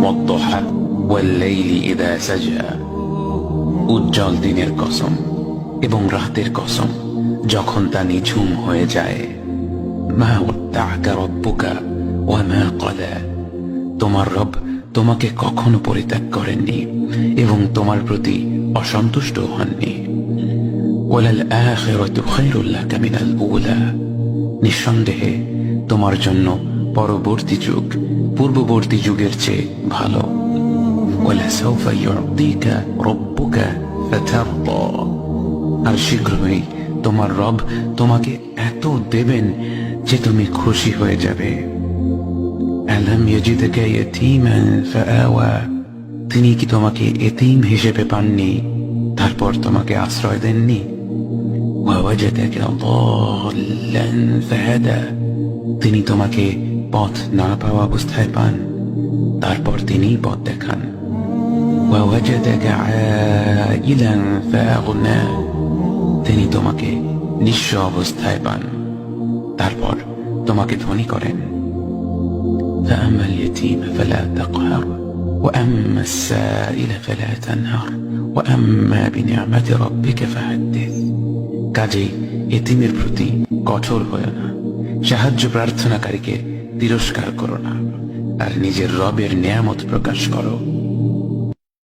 والضحى والليل إذا سجى উজ্জ্বল দিনের কসম এবং রাতের কসম যখন তা নিঝুম হয়ে যায়। মা ওয়াদ্দাআকা রাব্বুকা ওয়া মা ক্বালা, তোমার রব তোমাকে কখনো পরিত্যাগ করেননি এবং তোমার প্রতি অসন্তুষ্ট হননি। ওয়ালাল আখিরাতু খায়রুল লাকা মিনাল উলা, নিঃসন্দেহে তোমার জন্য পরবর্তী যুগ পূর্ববর্তী যুগের চেয়ে ভালো। ওয়ালাসাউফা ইউ'তিকা রাব্বুকা ফাতারদা, আর শীঘ্রই তোমার রব তোমাকে এত দেবেন যে তুমি খুশি হয়ে যাবে। আলাম ইয়াজিদকা ইয়াতীমান ফাআওয়া, তিনি কি তোমাকে এতিম হিসেবে পাননি তারপর তোমাকে আশ্রয় দেননি? ওয়াওয়াজাদাকা দাল্লান ফাহাদা, তিনি তোমাকে পথ না পাওয়া অবস্থায় পান তারপর তিনিই পথ দেখান। ওয়াওয়াজাদাকা আইলান ফাআগনা, তিনি তোমাকে নিঃস্ব অবস্থায় পান তারপর তোমাকে ধনী করেন। فأما اليتيم فلا تقهر وأما السائل فلا تنهر وأما بنعمة ربك فحدث, কাজেই এতিমের প্রতি কঠোর হয়ো না, সাহায্য প্রার্থনাকারীকে তিরস্কার করো না, আর নিজের রবের নিয়ামত প্রকাশ করো।